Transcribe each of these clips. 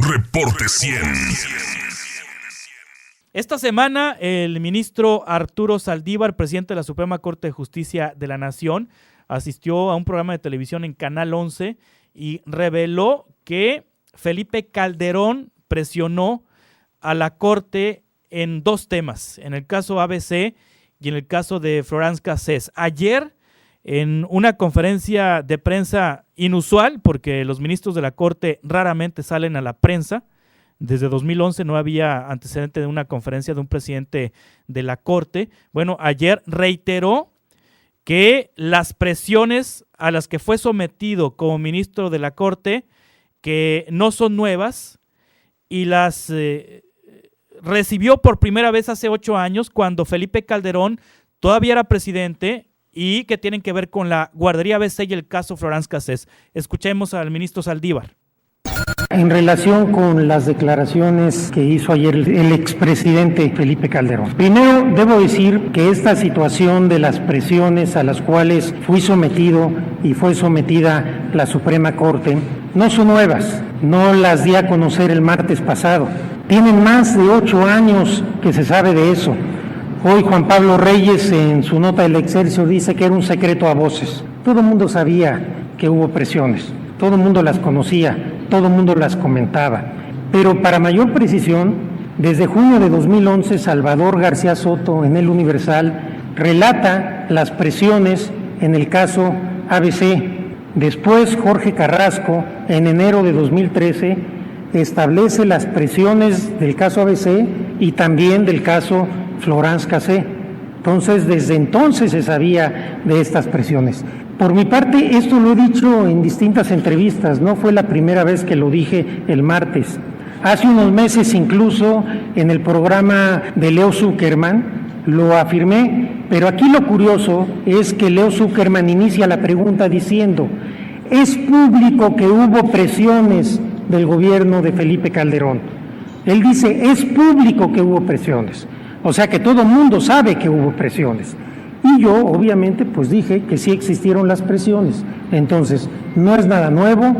Reporte 100. Esta semana, el ministro Arturo Saldívar, presidente de la Suprema Corte de Justicia de la Nación, asistió a un programa de televisión en Canal 11 y reveló que Felipe Calderón presionó a la Corte en dos temas, en el caso ABC y en el caso de Florence Cassés. Ayer, en una conferencia de prensa inusual, porque los ministros de la Corte raramente salen a la prensa, desde 2011 no había antecedente de una conferencia de un presidente de la Corte. Bueno, ayer reiteró que las presiones a las que fue sometido como ministro de la Corte, que no son nuevas, y las recibió por primera vez hace 8 años, cuando Felipe Calderón todavía era presidente, y que tienen que ver con la guardería ABC y el caso Florence Cassés. Escuchemos al ministro Saldívar. En relación con las declaraciones que hizo ayer el expresidente Felipe Calderón. Primero, debo decir que esta situación de las presiones a las cuales fui sometido y fue sometida la Suprema Corte no son nuevas, no las di a conocer el martes pasado. Tienen más de 8 años que se sabe de eso. Hoy Juan Pablo Reyes, en su nota del Excelsior, dice que era un secreto a voces. Todo el mundo sabía que hubo presiones, todo el mundo las conocía, todo el mundo las comentaba. Pero para mayor precisión, desde junio de 2011, Salvador García Soto, en El Universal, relata las presiones en el caso ABC. Después, Jorge Carrasco, en enero de 2013, establece las presiones del caso ABC y también del caso Florence Cassés. Entonces, desde entonces se sabía de estas presiones. Por mi parte, esto lo he dicho en distintas entrevistas, no fue la primera vez que lo dije el martes. Hace unos meses, incluso en el programa de Leo Zuckerman, lo afirmé, pero aquí lo curioso es que Leo Zuckerman inicia la pregunta diciendo: ¿es público que hubo presiones del gobierno de Felipe Calderón? Él dice: es público que hubo presiones. O sea que todo el mundo sabe que hubo presiones. Y yo, obviamente, pues dije que sí existieron las presiones. Entonces, no es nada nuevo,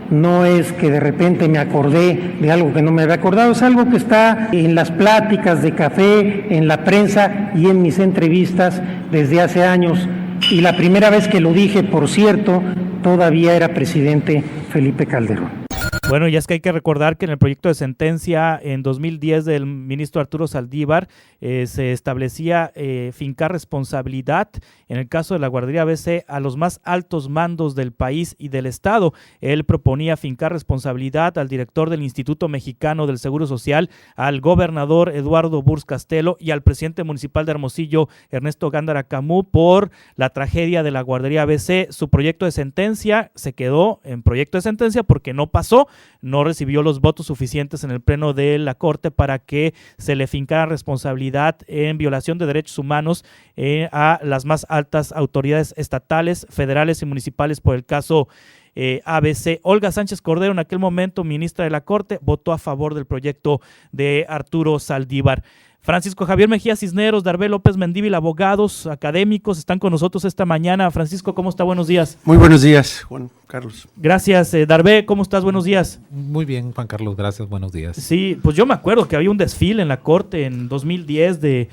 no es que de repente me acordé de algo que no me había acordado, es algo que está en las pláticas de café, en la prensa y en mis entrevistas desde hace años. Y la primera vez que lo dije, por cierto, todavía era presidente Felipe Calderón. Bueno, y es que hay que recordar que en el proyecto de sentencia en 2010 del ministro Arturo Saldívar se establecía fincar responsabilidad en el caso de la guardería ABC a los más altos mandos del país y del Estado. Él proponía fincar responsabilidad al director del Instituto Mexicano del Seguro Social, al gobernador Eduardo Burrs Castelo y al presidente municipal de Hermosillo, Ernesto Gándara Camus, por la tragedia de la guardería ABC. Su proyecto de sentencia se quedó en proyecto de sentencia porque no pasó, no recibió los votos suficientes en el pleno de la Corte para que se le fincara responsabilidad en violación de derechos humanos a las más altas autoridades estatales, federales y municipales por el caso ABC. Olga Sánchez Cordero, en aquel momento ministra de la Corte, votó a favor del proyecto de Arturo Saldívar. Francisco Javier Mejía Cisneros, Darvé López Mendívil, abogados, académicos, están con nosotros esta mañana. Francisco, ¿cómo está? Buenos días. Muy buenos días, Juan Carlos. Gracias, Darvé, ¿cómo estás? Buenos días. Muy bien, Juan Carlos, gracias, buenos días. Sí, pues yo me acuerdo que había un desfile en la Corte en 2010 de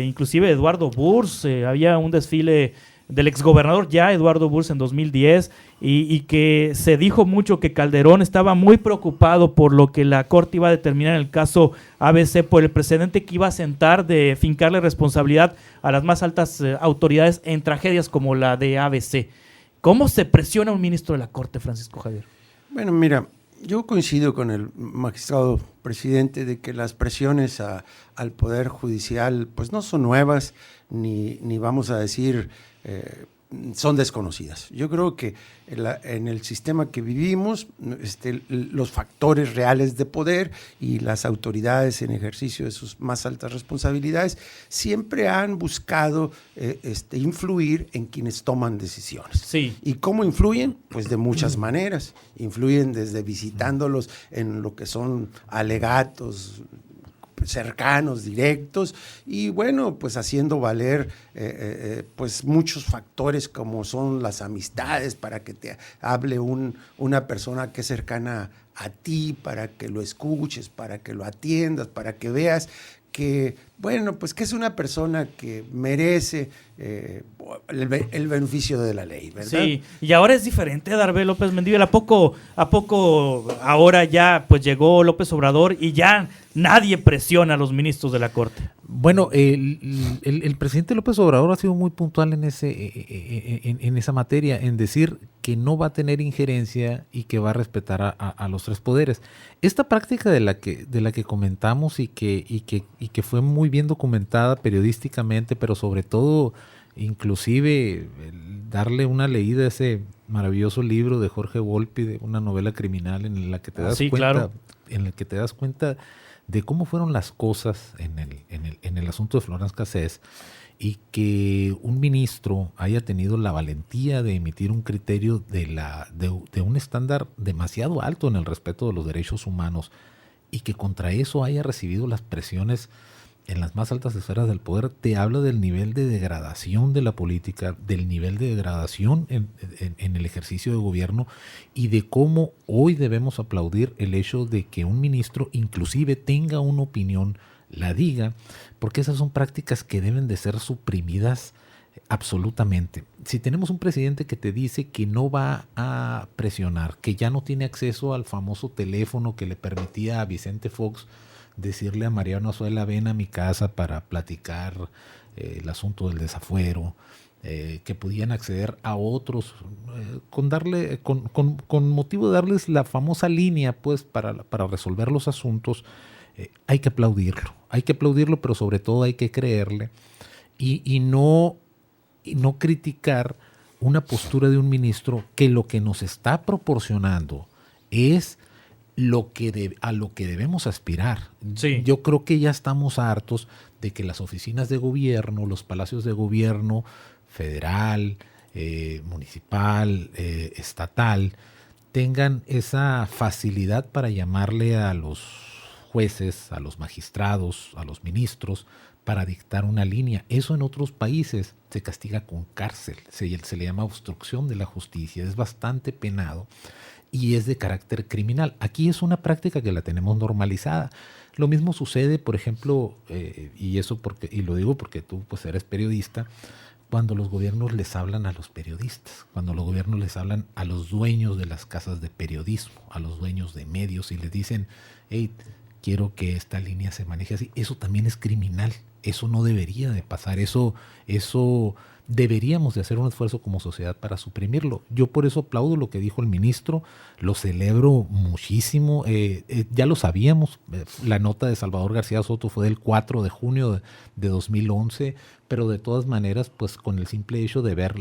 inclusive Eduardo Burrs, había un desfile del exgobernador ya Eduardo Burrs en 2010 y que se dijo mucho que Calderón estaba muy preocupado por lo que la Corte iba a determinar en el caso ABC, por el precedente que iba a sentar de fincarle responsabilidad a las más altas autoridades en tragedias como la de ABC. ¿Cómo se presiona a un ministro de la Corte, Francisco Javier? Bueno, mira, yo coincido con el magistrado presidente de que las presiones al Poder Judicial pues no son nuevas, ni vamos a decir son desconocidas. Yo creo que en el sistema que vivimos, los factores reales de poder y las autoridades en ejercicio de sus más altas responsabilidades siempre han buscado influir en quienes toman decisiones. Sí. ¿Y cómo influyen? Pues de muchas maneras. Influyen desde visitándolos en lo que son alegatos cercanos, directos, y bueno, pues haciendo valer pues muchos factores como son las amistades, para que te hable una persona que es cercana a ti, para que lo escuches, para que lo atiendas, para que veas que, bueno, pues que es una persona que merece el beneficio de la ley, ¿verdad? Sí, y ahora es diferente, Darbe López Mendívil. ¿A poco ahora ya pues llegó López Obrador y ya nadie presiona a los ministros de la Corte? Bueno, el presidente López Obrador ha sido muy puntual en esa materia, en decir que no va a tener injerencia y que va a respetar a los tres poderes. Esta práctica de la que comentamos y que fue muy bien documentada periodísticamente, pero sobre todo, inclusive, darle una leída a ese maravilloso libro de Jorge Volpi, de una novela criminal en la que te das cuenta, claro, en el que te das cuenta de cómo fueron las cosas en el asunto de Florence Cassés, y que un ministro haya tenido la valentía de emitir un criterio de un estándar demasiado alto en el respeto de los derechos humanos, y que contra eso haya recibido las presiones en las más altas esferas del poder, te habla del nivel de degradación de la política, del nivel de degradación en el ejercicio de gobierno, y de cómo hoy debemos aplaudir el hecho de que un ministro inclusive tenga una opinión, la diga, porque esas son prácticas que deben de ser suprimidas absolutamente. Si tenemos un presidente que te dice que no va a presionar, que ya no tiene acceso al famoso teléfono que le permitía a Vicente Fox decirle a Mariano Azuela: ven a mi casa para platicar el asunto del desafuero, que podían acceder a otros con motivo de darles la famosa línea, pues, para resolver los asuntos. Hay que aplaudirlo, pero sobre todo hay que creerle y no criticar una postura de un ministro que lo que nos está proporcionando es a lo que debemos aspirar. Sí. Yo creo que ya estamos hartos de que las oficinas de gobierno, los palacios de gobierno federal, municipal, estatal, tengan esa facilidad para llamarle a los jueces, a los magistrados, a los ministros, para dictar una línea. Eso en otros países se castiga con cárcel, se le llama obstrucción de la justicia, es bastante penado y es de carácter criminal. Aquí es una práctica que la tenemos normalizada. Lo mismo sucede, por ejemplo, y lo digo porque tú pues eres periodista, cuando los gobiernos les hablan a los periodistas, cuando los gobiernos les hablan a los dueños de las casas de periodismo, a los dueños de medios, y les dicen: hey, quiero que esta línea se maneje así. Eso también es criminal. Eso no debería de pasar. Eso deberíamos de hacer un esfuerzo como sociedad para suprimirlo. Yo por eso aplaudo lo que dijo el ministro, lo celebro muchísimo. Ya lo sabíamos, la nota de Salvador García Soto fue del 4 de junio de 2011, pero de todas maneras, pues con el simple hecho de ver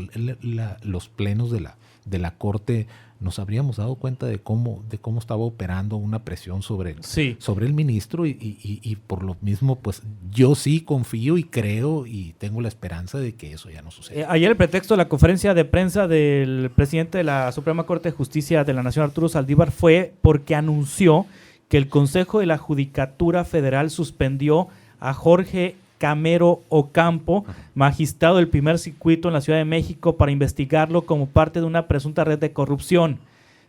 los plenos de la Corte, nos habríamos dado cuenta de cómo estaba operando una presión sobre el ministro, y por lo mismo, pues yo sí confío y creo y tengo la esperanza de que eso ya no suceda. Ayer el pretexto de la conferencia de prensa del presidente de la Suprema Corte de Justicia de la Nación, Arturo Saldívar, fue porque anunció que el Consejo de la Judicatura Federal suspendió a Jorge Camero Ocampo, magistrado del primer circuito en la Ciudad de México, para investigarlo como parte de una presunta red de corrupción.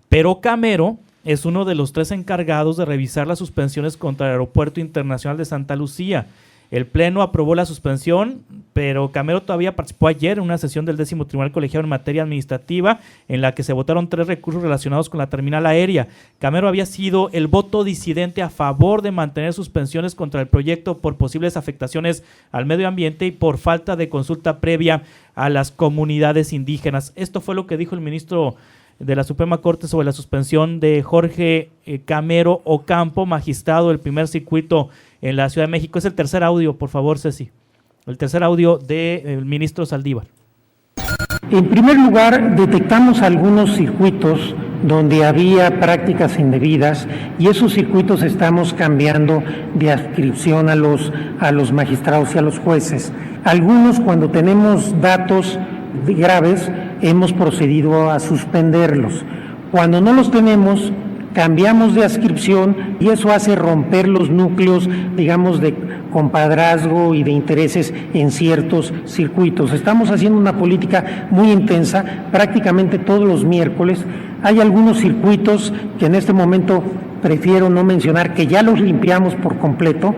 Pero Camero es uno de los 3 encargados de revisar las suspensiones contra el Aeropuerto Internacional de Santa Lucía. El Pleno aprobó la suspensión, pero Camero todavía participó ayer en una sesión del 10º Tribunal Colegiado en materia administrativa, en la que se votaron 3 recursos relacionados con la terminal aérea. Camero había sido el voto disidente a favor de mantener suspensiones contra el proyecto por posibles afectaciones al medio ambiente y por falta de consulta previa a las comunidades indígenas. Esto fue lo que dijo el ministro de la Suprema Corte sobre la suspensión de Jorge Camero Ocampo, magistrado del primer circuito en la Ciudad de México. Es el tercer audio, por favor, Ceci. El tercer audio del ministro Saldívar. En primer lugar, detectamos algunos circuitos donde había prácticas indebidas, y esos circuitos estamos cambiando de adscripción a los magistrados y a los jueces. Algunos, cuando tenemos datos graves, hemos procedido a suspenderlos. Cuando no los tenemos, cambiamos de adscripción y eso hace romper los núcleos, digamos, de compadrazgo y de intereses en ciertos circuitos. Estamos haciendo una política muy intensa, prácticamente todos los miércoles. Hay algunos circuitos que en este momento prefiero no mencionar, que ya los limpiamos por completo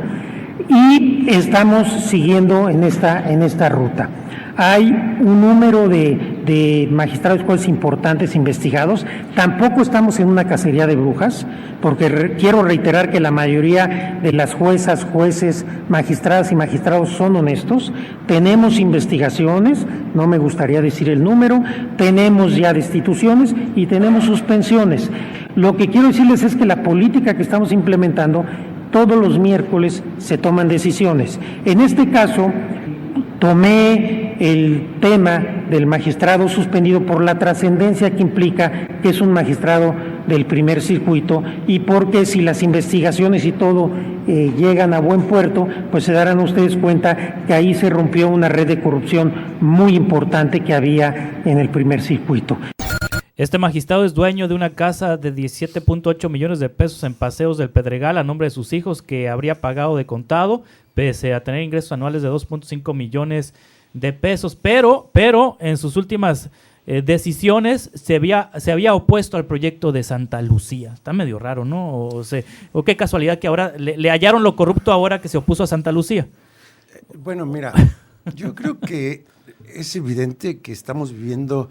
y estamos siguiendo en esta ruta. Hay un número de magistrados jueces importantes investigados. Tampoco estamos en una cacería de brujas, porque quiero reiterar que la mayoría de las juezas, jueces, magistradas y magistrados son honestos. Tenemos investigaciones, no me gustaría decir el número, tenemos ya destituciones y tenemos suspensiones. Lo que quiero decirles es que la política que estamos implementando, todos los miércoles se toman decisiones. En este caso, tomé el tema del magistrado suspendido por la trascendencia que implica que es un magistrado del primer circuito y porque si las investigaciones y todo llegan a buen puerto, pues se darán ustedes cuenta que ahí se rompió una red de corrupción muy importante que había en el primer circuito. Este magistrado es dueño de una casa de 17.8 millones de pesos en Paseos del Pedregal a nombre de sus hijos que habría pagado de contado, pese a tener ingresos anuales de 2.5 millones de pesos, pero en sus últimas decisiones se había opuesto al proyecto de Santa Lucía. Está medio raro, ¿no? O qué casualidad que ahora le hallaron lo corrupto ahora que se opuso a Santa Lucía. Bueno, mira, yo creo que es evidente que estamos viviendo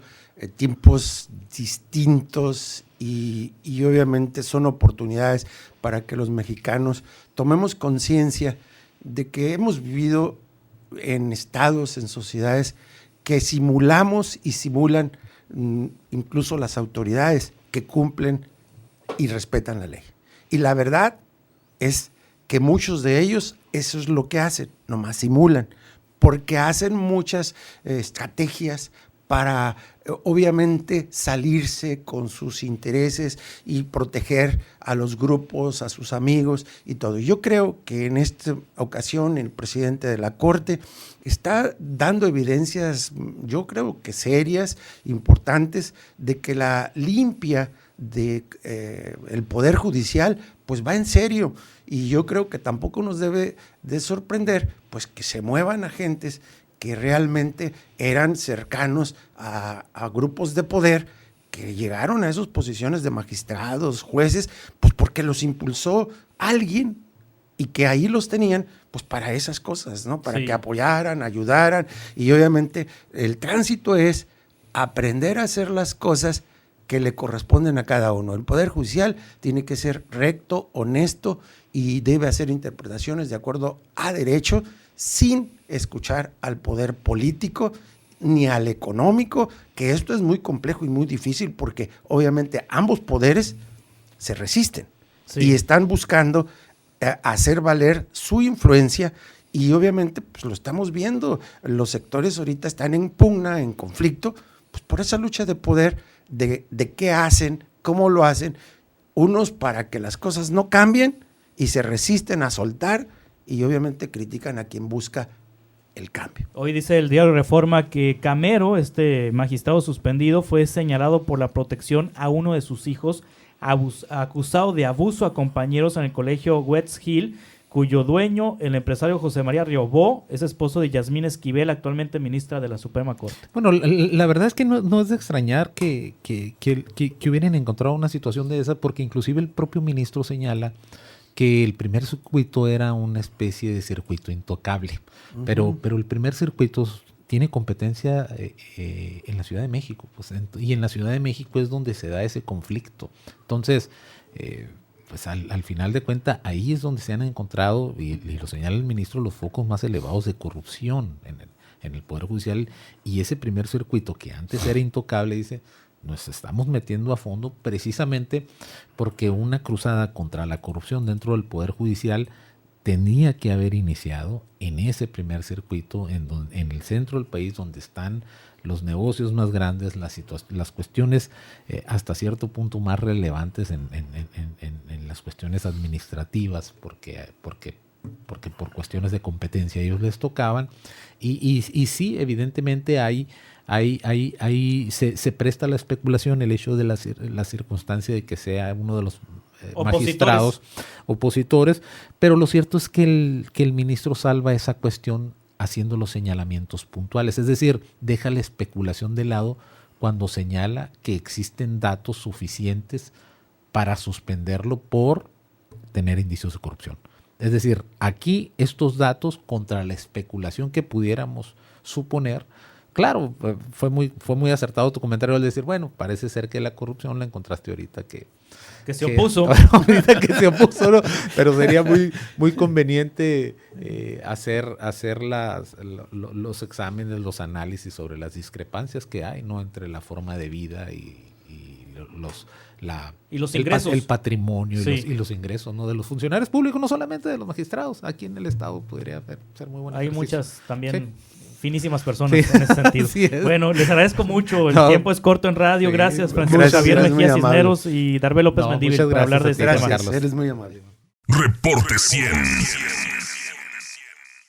tiempos distintos y obviamente son oportunidades para que los mexicanos tomemos conciencia de que hemos vivido en estados, en sociedades que simulamos y simulan incluso las autoridades que cumplen y respetan la ley. Y la verdad es que muchos de ellos eso es lo que hacen, nomás simulan, porque hacen muchas estrategias para obviamente salirse con sus intereses y proteger a los grupos, a sus amigos y todo. Yo creo que en esta ocasión el presidente de la Corte está dando evidencias, yo creo que serias, importantes, de que la limpia de el Poder Judicial pues va en serio, y yo creo que tampoco nos debe de sorprender pues que se muevan agentes que realmente eran cercanos a grupos de poder que llegaron a esas posiciones de magistrados, jueces, pues porque los impulsó alguien y que ahí los tenían pues para esas cosas, ¿no? Para que apoyaran, ayudaran, y obviamente el tránsito es aprender a hacer las cosas que le corresponden a cada uno. El Poder Judicial tiene que ser recto, honesto y debe hacer interpretaciones de acuerdo a derecho, sin escuchar al poder político ni al económico, que esto es muy complejo y muy difícil porque obviamente ambos poderes se resisten y están buscando hacer valer su influencia, y obviamente pues lo estamos viendo, los sectores ahorita están en pugna, en conflicto, pues por esa lucha de poder, de qué hacen, cómo lo hacen, unos para que las cosas no cambien y se resisten a soltar, y obviamente critican a quien busca el cambio. Hoy dice el diario Reforma que Camero, este magistrado suspendido, fue señalado por la protección a uno de sus hijos acusado de abuso a compañeros en el colegio West Hill, cuyo dueño, el empresario José María Riobó, es esposo de Yasmín Esquivel, actualmente ministra de la Suprema Corte. Bueno, la verdad es que no es de extrañar que hubieran encontrado una situación de esa, porque inclusive el propio ministro señala que el primer circuito era una especie de circuito intocable, pero el primer circuito tiene competencia en la Ciudad de México, pues, y en la Ciudad de México es donde se da ese conflicto. Entonces, pues al final de cuentas, ahí es donde se han encontrado, y lo señala el ministro, los focos más elevados de corrupción en el Poder Judicial, y ese primer circuito que antes era intocable, dice, nos estamos metiendo a fondo precisamente porque una cruzada contra la corrupción dentro del Poder Judicial tenía que haber iniciado en ese primer circuito, en el centro del país, donde están los negocios más grandes, las cuestiones hasta cierto punto más relevantes en las cuestiones administrativas, porque porque por cuestiones de competencia a ellos les tocaban, y sí, evidentemente se presta la especulación el hecho de la circunstancia de que sea uno de los magistrados opositores, pero lo cierto es que el ministro salva esa cuestión haciendo los señalamientos puntuales, es decir, deja la especulación de lado cuando señala que existen datos suficientes para suspenderlo por tener indicios de corrupción. Es decir, aquí estos datos contra la especulación que pudiéramos suponer. Claro, fue muy acertado tu comentario al decir, bueno, parece ser que la corrupción la encontraste ahorita que se opuso. Ahorita que se opuso, ¿no? Pero sería muy conveniente hacer los exámenes, los análisis sobre las discrepancias que hay, ¿no? Entre la forma de vida y los ingresos. El patrimonio sí. y los ingresos, ¿no? De los funcionarios públicos, no solamente de los magistrados. Aquí en el Estado podría ser muy bueno. Hay muchas también... Sí. Finísimas personas en ese sentido. Bueno, les agradezco mucho. El tiempo es corto en radio. Sí, gracias, Francisco Javier Mejía Cisneros y Darbe López Mendívil por hablar de este tema. Eres muy amable. Reporte 100.